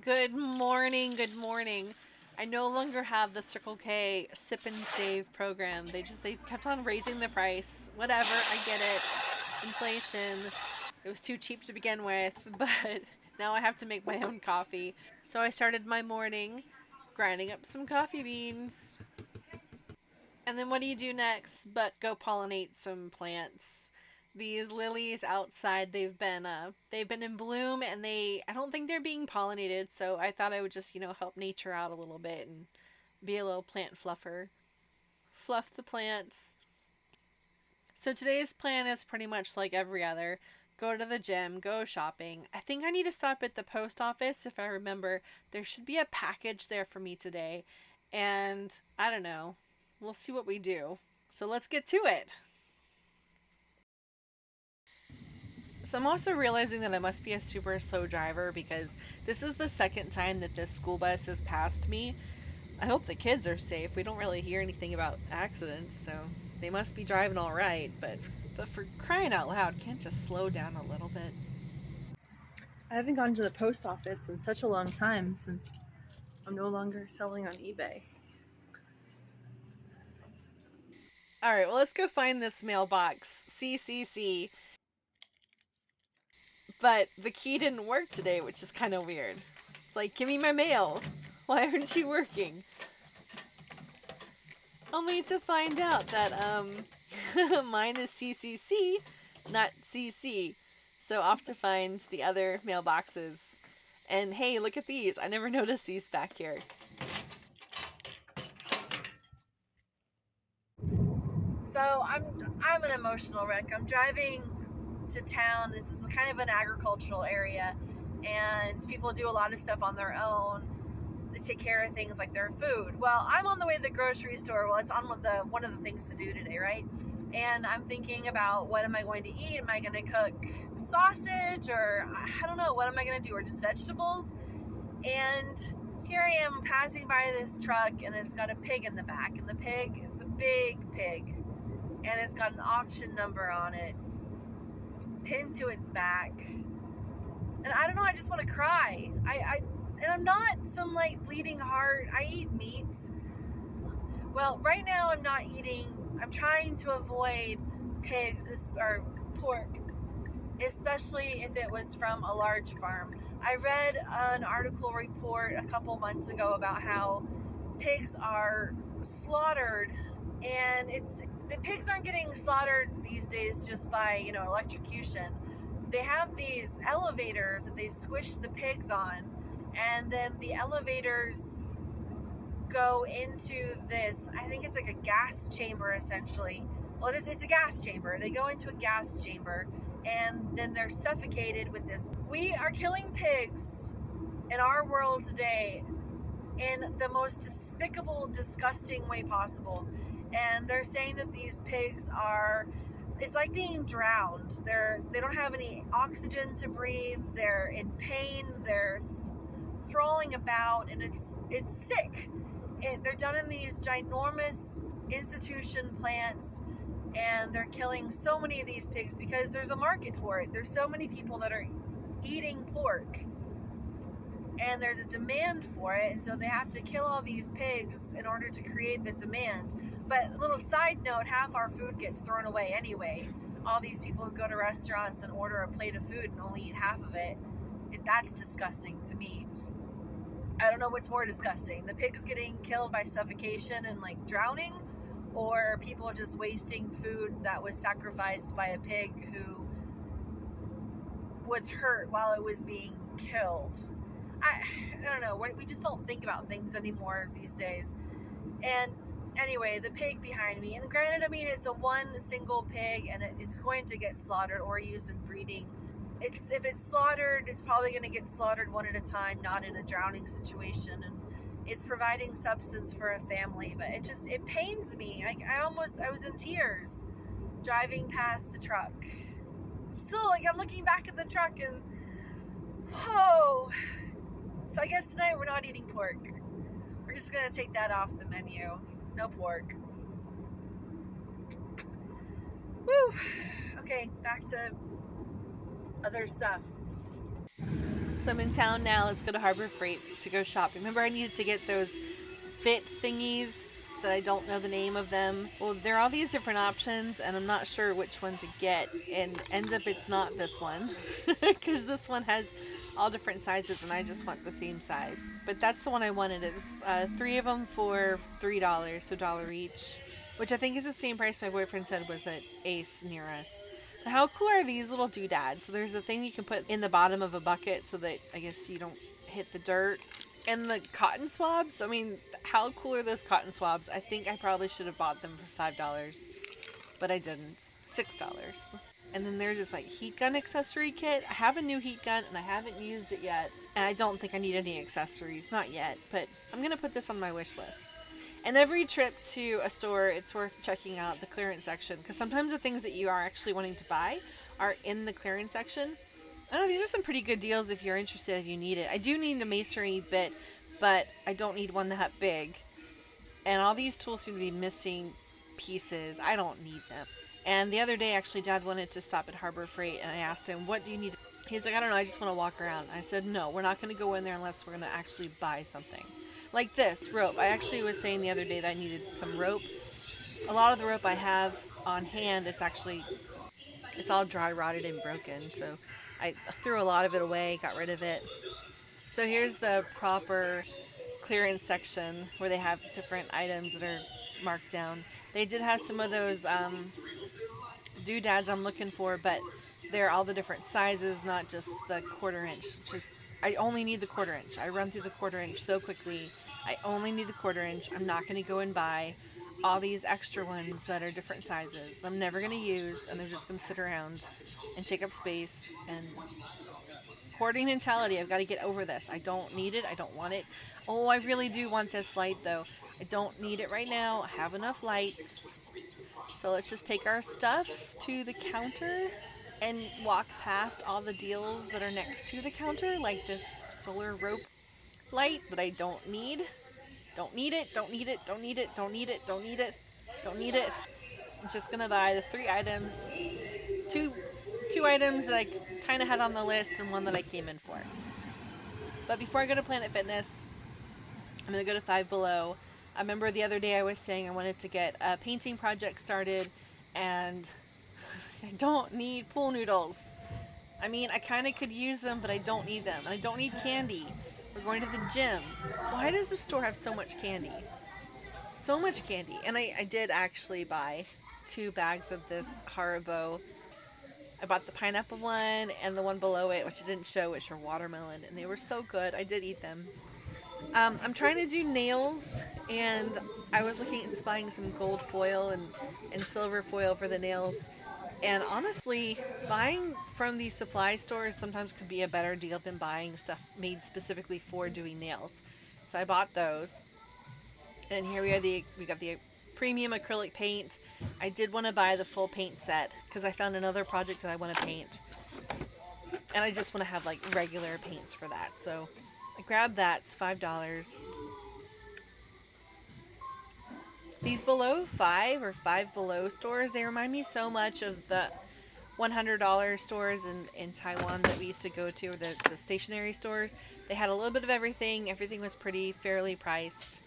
Good morning, good morning. I no longer have the Circle K sip and save program. They kept on raising the price. Whatever, I get it. Inflation. It was too cheap to begin with, but now I have to make my own coffee. So I started my morning grinding up some coffee beans. And then what do you do next but go pollinate some plants? These lilies outside, they've been in bloom, and I don't think they're being pollinated, so I thought I would just, help nature out a little bit and be a little plant fluffer. Fluff the plants. So today's plan is pretty much like every other. Go to the gym, go shopping. I think I need to stop at the post office if I remember. There should be a package there for me today. And I don't know. We'll see what we do. So let's get to it. So I'm also realizing that I must be a super slow driver because this is the second time that this school bus has passed me. I hope the kids are safe. We don't really hear anything about accidents, so they must be driving all right. But for crying out loud, can't just slow down a little bit. I haven't gone to the post office in such a long time since I'm no longer selling on eBay. All right, well, let's go find this mailbox. CCC. But the key didn't work today, which is kind of weird. It's like, give me my mail. Why aren't you working? Only to find out that, mine is CCC, not CC. So off to find the other mailboxes. And hey, look at these. I never noticed these back here. So I'm an emotional wreck. I'm driving to town. This is kind of an agricultural area, and people do a lot of stuff on their own. They take care of things like their food. Well, I'm on the way to the grocery store. Well, it's on one of the things to do today, right? And I'm thinking about, what am I going to eat? Am I going to cook sausage, or I don't know, what am I going to do, or just vegetables? And here I am passing by this truck, and it's got a pig in the back, and it's a big pig, and it's got an auction number on it pinned to its back. And I don't know, I just want to cry. And I'm not some like bleeding heart. I eat meat. Well, right now I'm trying to avoid pigs or pork, especially if it was from a large farm. I read an article report a couple months ago about how pigs are slaughtered, and the pigs aren't getting slaughtered these days just by, electrocution. They have these elevators that they squish the pigs on, and then the elevators go into this, I think it's like a gas chamber essentially. Well, it's a gas chamber. They go into a gas chamber, and then they're suffocated with this. We are killing pigs in our world today in the most despicable, disgusting way possible. And they're saying that these pigs it's like being drowned. They don't have any oxygen to breathe. They're in pain. They're throwing about, and it's sick. They're done in these ginormous institution plants, and they're killing so many of these pigs because there's a market for it. There's so many people that are eating pork, and there's a demand for it, and so they have to kill all these pigs in order to create the demand. But a little side note, half our food gets thrown away anyway. All these people who go to restaurants and order a plate of food and only eat half of it, that's disgusting to me. I don't know what's more disgusting, the pigs getting killed by suffocation and like drowning, or people just wasting food that was sacrificed by a pig who was hurt while it was being killed. I don't know, we just don't think about things anymore these days. And anyway, the pig behind me, and granted, it's a one single pig, and it's going to get slaughtered or used in breeding. If it's slaughtered, it's probably going to get slaughtered one at a time, not in a drowning situation, and it's providing substance for a family. But it pains me. I was in tears driving past the truck. Still, I'm looking back at the truck, and so I guess tonight we're not eating pork. We're just going to take that off the menu. No pork. Woo! Okay, back to other stuff. So I'm in town now. Let's go to Harbor Freight to go shopping. Remember, I needed to get those bit thingies that I don't know the name of them. Well, there are all these different options, and I'm not sure which one to get. And ends up it's not this one, because this one has all different sizes, and I just want the same size. But that's the one I wanted. It was 3 of them for $3, so $1 each, which I think is the same price my boyfriend said was at Ace near us. How cool are these little doodads? So there's a thing you can put in the bottom of a bucket so that I guess you don't hit the dirt. And the cotton swabs, I mean, how cool are those cotton swabs? I think I probably should have bought them for $5, but I didn't. $6. And then there's this like heat gun accessory kit. I have a new heat gun and I haven't used it yet. And I don't think I need any accessories, not yet, but I'm gonna put this on my wish list. And every trip to a store, it's worth checking out the clearance section, because sometimes the things that you are actually wanting to buy are in the clearance section. I know these are some pretty good deals if you're interested, if you need it. I do need a masonry bit, but I don't need one that big. And all these tools seem to be missing pieces. I don't need them. And the other day, actually, Dad wanted to stop at Harbor Freight, and I asked him, what do you need? He's like, I don't know, I just want to walk around. I said, no, we're not going to go in there unless we're going to actually buy something. Like this rope. I actually was saying the other day that I needed some rope. A lot of the rope I have on hand, it's all dry rotted and broken. So I threw a lot of it away, got rid of it. So here's the proper clearance section where they have different items that are marked down. They did have some of those doodads I'm looking for, but they're all the different sizes, not just the 1/4 inch. I only need the 1/4 inch. I run through the 1/4 inch so quickly. I only need the 1/4 inch. I'm not going to go and buy all these extra ones that are different sizes. I'm never going to use, and they're just going to sit around and take up space. And hoarding mentality, I've got to get over this. I don't need it. I don't want it. Oh, I really do want this light, though. I don't need it right now. I have enough lights. So let's just take our stuff to the counter and walk past all the deals that are next to the counter, like this solar rope light that I don't need. Don't need it, don't need it, don't need it, don't need it, don't need it, don't need it. I'm just gonna buy the 3 items. Two items that I kind of had on the list and one that I came in for. But before I go to Planet Fitness, I'm gonna go to Five Below. I remember the other day I was saying I wanted to get a painting project started, and I don't need pool noodles. I mean, I kind of could use them, but I don't need them. And I don't need candy. We're going to the gym. Why does the store have so much candy? So much candy. And I did actually buy 2 bags of this Haribo. I bought the pineapple one and the one below it, which I didn't show, which are watermelon. And they were so good. I did eat them. I'm trying to do nails, and I was looking into buying some gold foil and silver foil for the nails. And honestly, buying from these supply stores sometimes could be a better deal than buying stuff made specifically for doing nails. So I bought those. And here we got the premium acrylic paint. I did want to buy the full paint set because I found another project that I want to paint. And I just want to have like regular paints for that. So I grabbed that. It's $5. These Below 5 or Five Below stores, they remind me so much of the $100 stores in Taiwan that we used to go to, or the stationery stores. They had a little bit of everything. Everything was pretty fairly priced.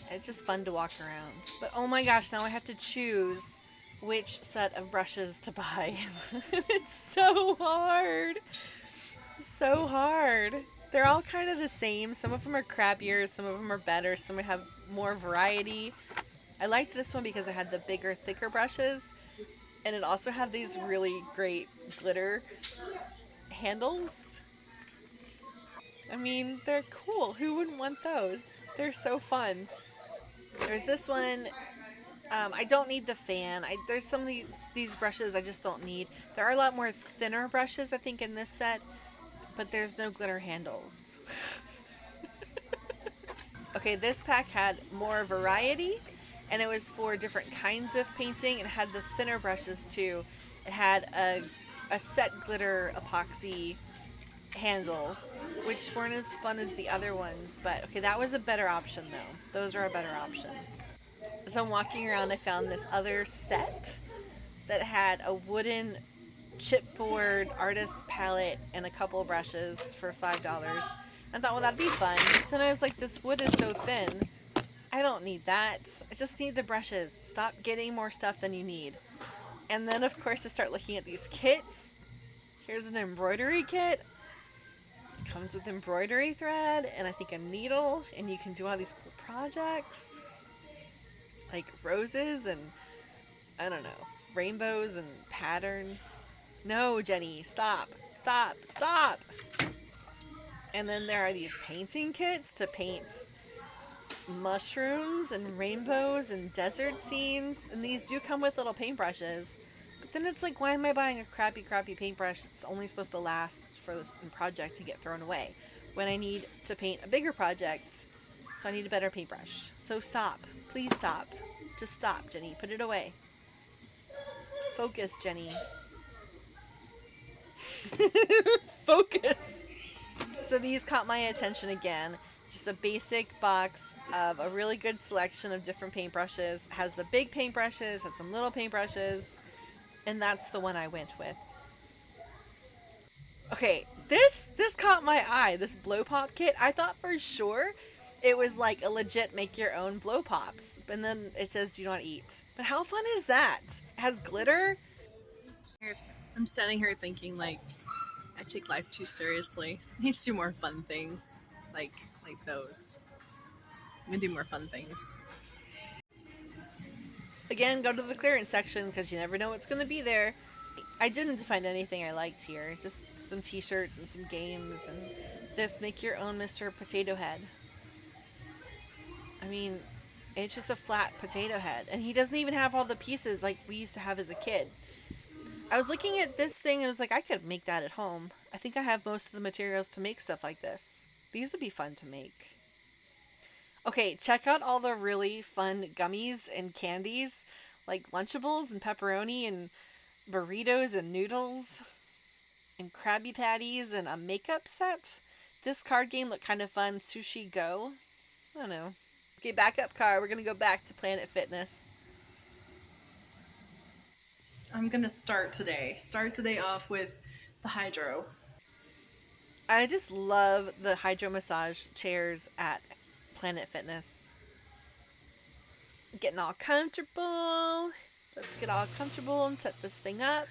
It's just fun to walk around. But oh my gosh, now I have to choose which set of brushes to buy. It's so hard. So hard. They're all kind of the same. Some of them are crappier, some of them are better, some have more variety. I liked this one because it had the bigger, thicker brushes, and it also had these really great glitter handles. I mean, they're cool. Who wouldn't want those? They're so fun. There's this one. I don't need the fan. There's some of these brushes I just don't need. There are a lot more thinner brushes, I think, in this set, but there's no glitter handles. Okay, this pack had more variety, and it was for different kinds of painting. It had the thinner brushes too. It had a set glitter epoxy handle, which weren't as fun as the other ones, but okay, that was a better option though. Those are a better option. As I'm walking around, I found this other set that had a wooden chipboard artist palette and a couple brushes for $5. I thought, well, that'd be fun. Then I was like, this wood is so thin. I don't need that. I just need the brushes. Stop getting more stuff than you need. And then, of course, I start looking at these kits. Here's an embroidery kit. It comes with embroidery thread and I think a needle, and you can do all these cool projects like roses and, I don't know, rainbows and patterns. No, Jenny, stop, stop, stop. And then there are these painting kits to paint mushrooms and rainbows and desert scenes, and these do come with little paintbrushes. But then it's like, why am I buying a crappy paintbrush that's only supposed to last for this project to get thrown away when I need to paint a bigger project? So I need a better paintbrush. So stop, please stop. Just stop, Jenny. Put it away. Focus, Jenny. Focus. So these caught my attention again. Just a basic box of a really good selection of different paintbrushes. Has the big paintbrushes, has some little paintbrushes, and that's the one I went with. Okay, this caught my eye, this blow pop kit. I thought for sure it was like a legit make your own blow pops, and then it says do not eat. But how fun is that? It has glitter. I'm standing here thinking, like, I take life too seriously. I need to do more fun things, like those. I'm gonna do more fun things. Again, go to the clearance section because you never know what's gonna be there. I didn't find anything I liked here. Just some t-shirts and some games and this make your own Mr. Potato Head. I mean, it's just a flat potato head, and he doesn't even have all the pieces like we used to have as a kid. I was looking at this thing and I was like, I could make that at home. I think I have most of the materials to make stuff like this. These would be fun to make. Okay, check out all the really fun gummies and candies, like Lunchables and pepperoni and burritos and noodles and Krabby Patties and a makeup set. This card game looked kind of fun. Sushi Go. I don't know. Okay, back up car. We're gonna go back to Planet Fitness. I'm gonna start today off with the hydro. I just love the hydro massage chairs at Planet Fitness. Getting all comfortable. Let's get all comfortable and set this thing up.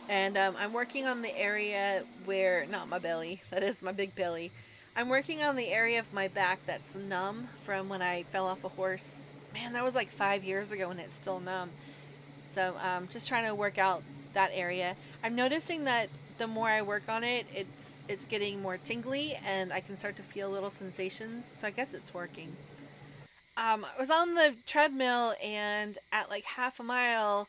And I'm working on the area where, not my belly, that is my big belly. I'm working on the area of my back that's numb from when I fell off a horse. Man, that was like 5 years ago and it's still numb. So just trying to work out that area. I'm noticing that the more I work on it, it's getting more tingly and I can start to feel little sensations. So I guess it's working. I was on the treadmill and at like half a mile,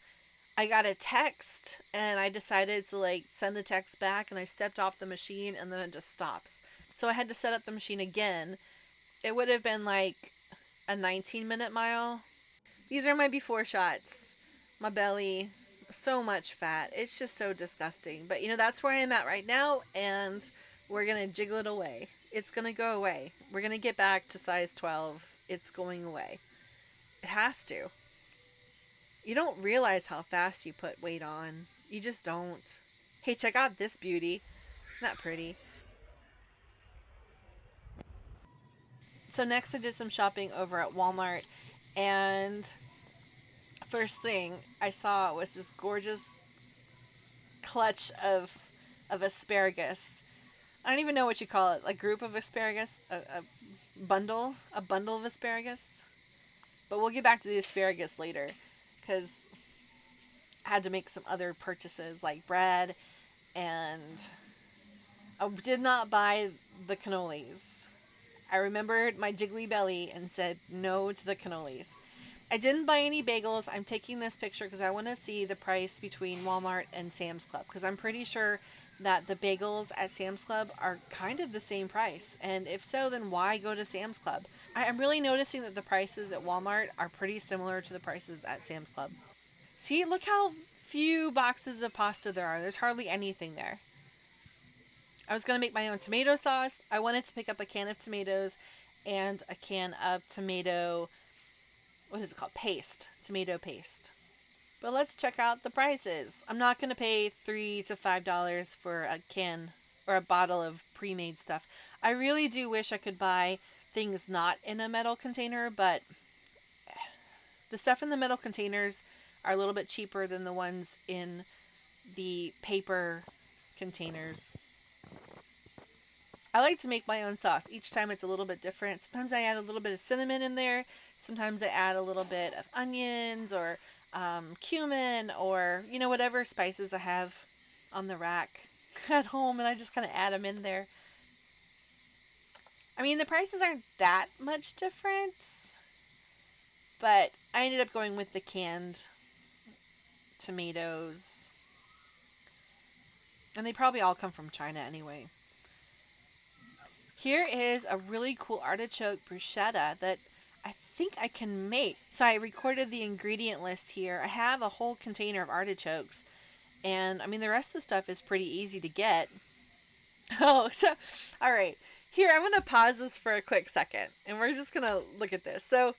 I got a text and I decided to like send the text back, and I stepped off the machine and then it just stops. So I had to set up the machine again. It would have been like a 19-minute mile. These are my before shots. My belly, so much fat. It's just so disgusting. But you know, that's where I'm at right now, and we're gonna jiggle it away. It's gonna go away. We're gonna get back to size 12. It's going away. It has to. You don't realize how fast you put weight on. You just don't. Hey, check out this beauty. Not pretty. So next I did some shopping over at Walmart, and first thing I saw was this gorgeous clutch of asparagus. I don't even know what you call it. A group of asparagus? A bundle? A bundle of asparagus? But we'll get back to the asparagus later, because I had to make some other purchases like bread, and I did not buy the cannolis. I remembered my jiggly belly and said no to the cannolis. I didn't buy any bagels. I'm taking this picture because I want to see the price between Walmart and Sam's Club, because I'm pretty sure that the bagels at Sam's Club are kind of the same price. And if so, then why go to Sam's Club? I'm really noticing that the prices at Walmart are pretty similar to the prices at Sam's Club. See, look how few boxes of pasta there are. There's hardly anything there. I was going to make my own tomato sauce. I wanted to pick up a can of tomatoes and a can of tomato, what is it called? Paste. Tomato paste. But let's check out the prices. I'm not going to pay $3 to $5 for a can or a bottle of pre-made stuff. I really do wish I could buy things not in a metal container, but the stuff in the metal containers are a little bit cheaper than the ones in the paper containers. I like to make my own sauce. Each time it's a little bit different. Sometimes I add a little bit of cinnamon in there. Sometimes I add a little bit of onions or cumin or, you know, whatever spices I have on the rack at home, and I just kind of add them in there. I mean, the prices aren't that much different, but I ended up going with the canned tomatoes. And they probably all come from China anyway. Here is a really cool artichoke bruschetta that I think I can make. So I recorded the ingredient list here. I have a whole container of artichokes. And I mean, the rest of the stuff is pretty easy to get. Oh, so, all right. Here, I'm going to pause this for a quick second. And we're just going to look at this. So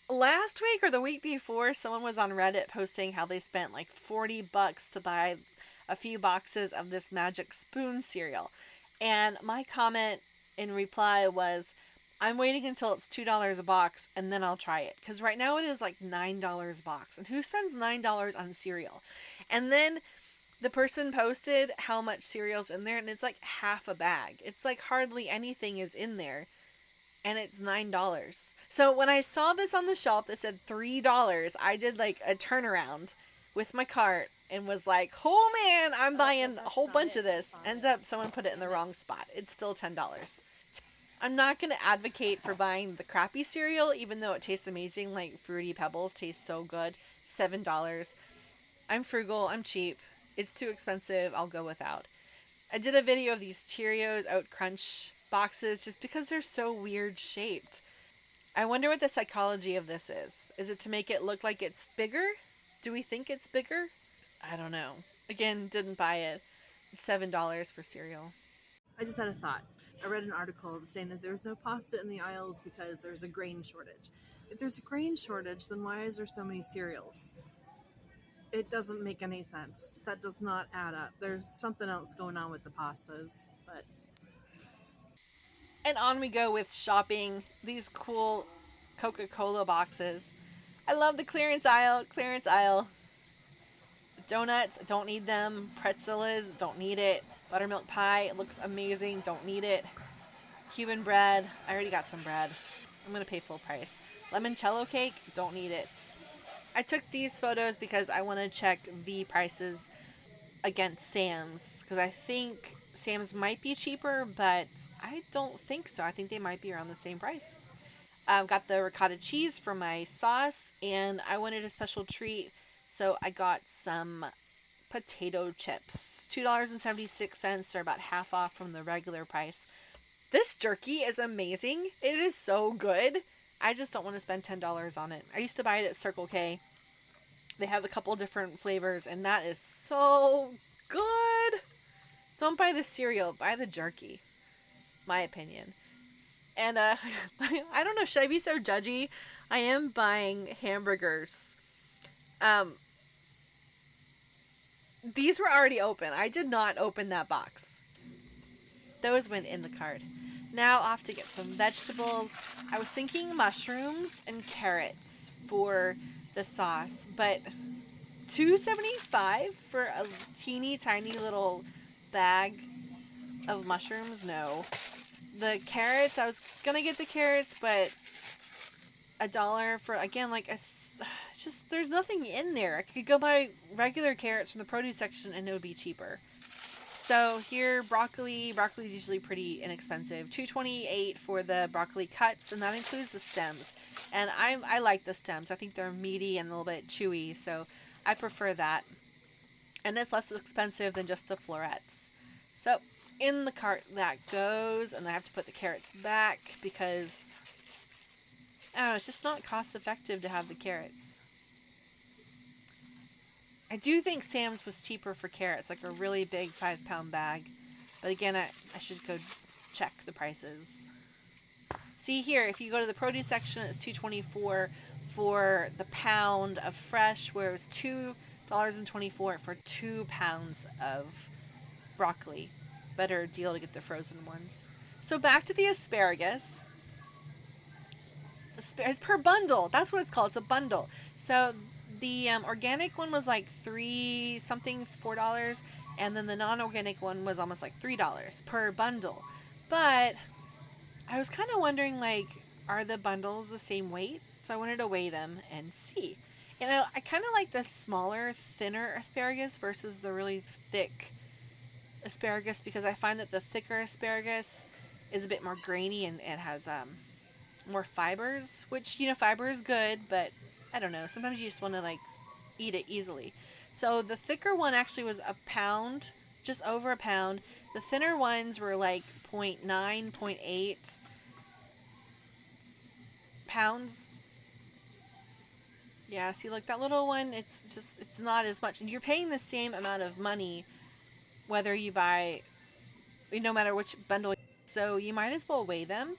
last week or the week before, someone was on Reddit posting how they spent like $40 to buy a few boxes of this magic spoon cereal. And my comment in reply was, I'm waiting until it's $2 a box and then I'll try it. Because right now it is like $9 a box. And who spends $9 on cereal? And then the person posted how much cereal's in there, and it's like half a bag. It's like hardly anything is in there. And it's $9. So when I saw this on the shelf that said $3, I did like a turnaround with my cart and was like, oh man, I'm buying a whole bunch of this. Ends up someone put it in the wrong spot. It's still $10. I'm not going to advocate for buying the crappy cereal, even though it tastes amazing. Like Fruity Pebbles tastes so good. $7. I'm frugal. I'm cheap. It's too expensive. I'll go without. I did a video of these Cheerios Oat Crunch boxes just because they're so weird shaped. I wonder what the psychology of this is. Is it to make it look like it's bigger? Do we think it's bigger? I don't know. Again, didn't buy it. $7 for cereal. I just had a thought. I read an article saying that there's no pasta in the aisles because there's a grain shortage. If there's a grain shortage, then why is there so many cereals? It doesn't make any sense. That does not add up. There's something else going on with the pastas, but... And on we go with shopping. These cool Coca-Cola boxes. I love the clearance aisle. Clearance aisle. Donuts, don't need them. Pretzels, don't need it. Buttermilk pie, it looks amazing, don't need it. Cuban bread, I already got some bread. I'm going to pay full price. Limoncello cake, don't need it. I took these photos because I want to check the prices against Sam's. Because I think Sam's might be cheaper, but I don't think so. I think they might be around the same price. I've got the ricotta cheese for my sauce, and I wanted a special treat. So I got some potato chips. $2.76. They're about half off from the regular price. This jerky is amazing. It is so good. I just don't want to spend $10 on it. I used to buy it at Circle K. They have a couple different flavors, and that is so good. Don't buy the cereal. Buy the jerky. My opinion. And I don't know. Should I be so judgy? I am buying hamburgers. These were already open. I did not open that box. Those went in the cart. Now off to get some vegetables. I was thinking mushrooms and carrots for the sauce, but $2.75 for a teeny tiny little bag of mushrooms? No. The carrots, I was gonna get the carrots, but $1 for, again, like just there's nothing in there. I could go buy regular carrots from the produce section and it would be cheaper. So here, broccoli's usually pretty inexpensive. $2.28 for the broccoli cuts, and that includes the stems. And I like the stems. I think they're meaty and a little bit chewy, so I prefer that. And it's less expensive than just the florets. So in the cart that goes, and I have to put the carrots back because I don't know, it's just not cost effective to have the carrots. I do think Sam's was cheaper for carrots, like a really big 5-pound bag. But again, I should go check the prices. See here, if you go to the produce section, it's $2.24 for the pound of fresh, where it was $2.24 for 2 pounds of broccoli. Better deal to get the frozen ones. So back to the asparagus. It's per bundle. That's what it's called. It's a bundle. So the organic one was like $3 something, $4, and then the non-organic one was almost like $3 per bundle. But I was kind of wondering, like, are the bundles the same weight? So I wanted to weigh them and see. And I kind of like the smaller, thinner asparagus versus the really thick asparagus, because I find that the thicker asparagus is a bit more grainy and it has more fibers, which, you know, fiber is good, but I don't know, sometimes you just want to like eat it easily. So the thicker one actually was a pound, just over a pound. The thinner ones were like 0.9, 0.8 pounds. Yeah, see, like that little one, it's not as much, and you're paying the same amount of money whether you buy, no matter which bundle. So you might as well weigh them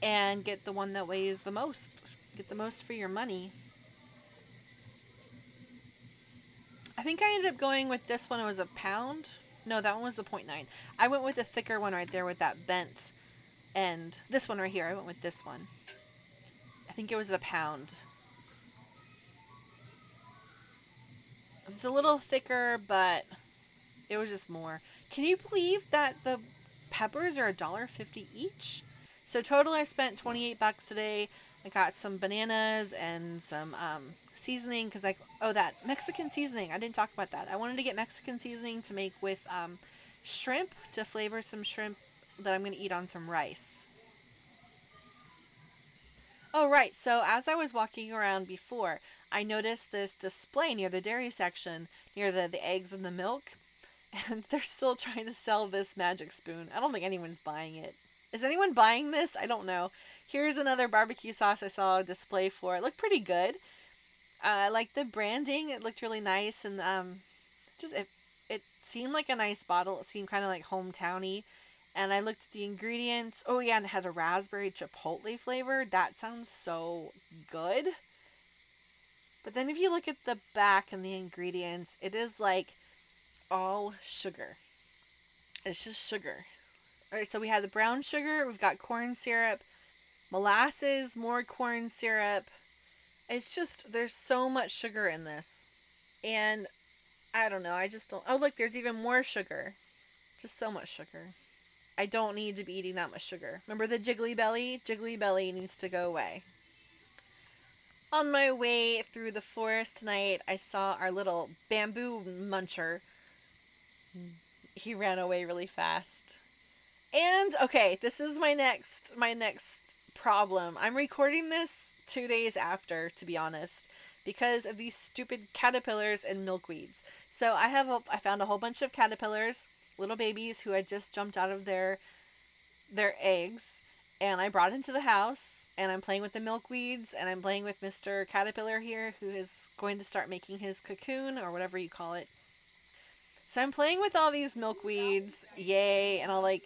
and get the one that weighs the most. Get the most for your money. I think I ended up going with this one. It was a pound. No, that one was the 0.9. I went with the thicker one right there with that bent end. This one right here, I went with this one. I think it was a pound. It's a little thicker, but it was just more. Can you believe that the peppers are $1.50 each? So total I spent 28 bucks today. I got some bananas and some seasoning, because that Mexican seasoning, I didn't talk about that. I wanted to get Mexican seasoning to make with shrimp, to flavor some shrimp that I'm going to eat on some rice. Oh, right. So as I was walking around before, I noticed this display near the dairy section, near the eggs and the milk, and they're still trying to sell this magic spoon. I don't think anyone's buying it. Is anyone buying this? I don't know. Here's another barbecue sauce I saw a display for. It looked pretty good. I like the branding. It looked really nice, and it seemed like a nice bottle. It seemed kind of like hometowny. And I looked at the ingredients. Oh yeah, and it had a raspberry chipotle flavor. That sounds so good. But then if you look at the back and the ingredients, it is like all sugar. It's just sugar. Alright, so we have the brown sugar, we've got corn syrup, molasses, more corn syrup. It's just, there's so much sugar in this. And I don't know, I just don't. Oh, look, there's even more sugar. Just so much sugar. I don't need to be eating that much sugar. Remember the Jiggly Belly? Jiggly Belly needs to go away. On my way through the forest tonight, I saw our little bamboo muncher. He ran away really fast. And, okay, this is my next problem. I'm recording this 2 days after, to be honest, because of these stupid caterpillars and milkweeds. So I found a whole bunch of caterpillars, little babies who had just jumped out of their eggs, and I brought into the house, and I'm playing with the milkweeds, and I'm playing with Mr. Caterpillar here, who is going to start making his cocoon, or whatever you call it. So I'm playing with all these milkweeds, yay, and I'll like,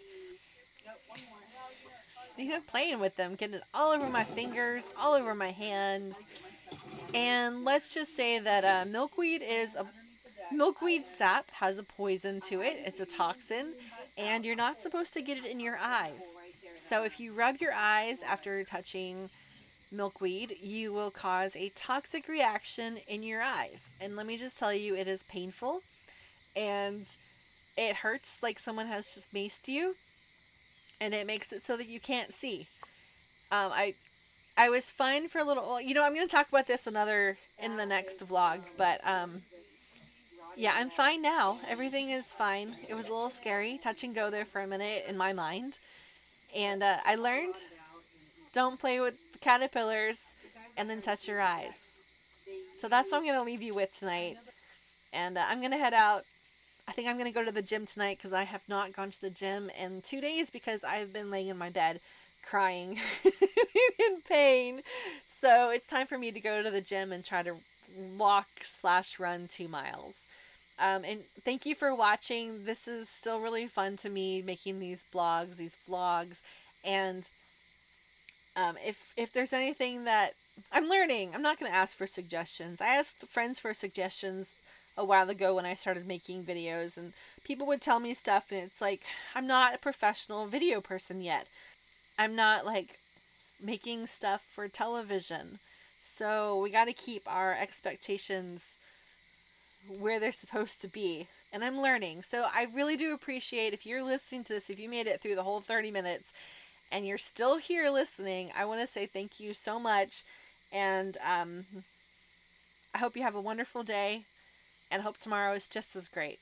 just, playing with them, getting it all over my fingers, all over my hands. And let's just say that milkweed sap has a poison to it. It's a toxin, and you're not supposed to get it in your eyes. So if you rub your eyes after touching milkweed, you will cause a toxic reaction in your eyes. And let me just tell you, it is painful, and it hurts like someone has just maced you, and it makes it so that you can't see. I was fine for a little, I'm going to talk about this in the next vlog, but yeah, I'm fine now. Everything is fine. It was a little scary, touch and go there for a minute in my mind. And I learned, don't play with caterpillars and then touch your eyes. So that's what I'm going to leave you with tonight. And I'm going to head out. I think I'm going to go to the gym tonight, because I have not gone to the gym in 2 days because I've been laying in my bed crying in pain. So it's time for me to go to the gym and try to walk/run 2 miles. And thank you for watching. This is still really fun to me, making these blogs, these vlogs, and If there's anything that I'm learning, I'm not going to ask for suggestions. I asked friends for suggestions a while ago when I started making videos, and people would tell me stuff, and it's like, I'm not a professional video person yet. I'm not like making stuff for television. So we got to keep our expectations where they're supposed to be. And I'm learning. So I really do appreciate if you're listening to this, if you made it through the whole 30 minutes and you're still here listening, I want to say thank you so much. And I hope you have a wonderful day and hope tomorrow is just as great.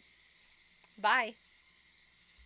Bye.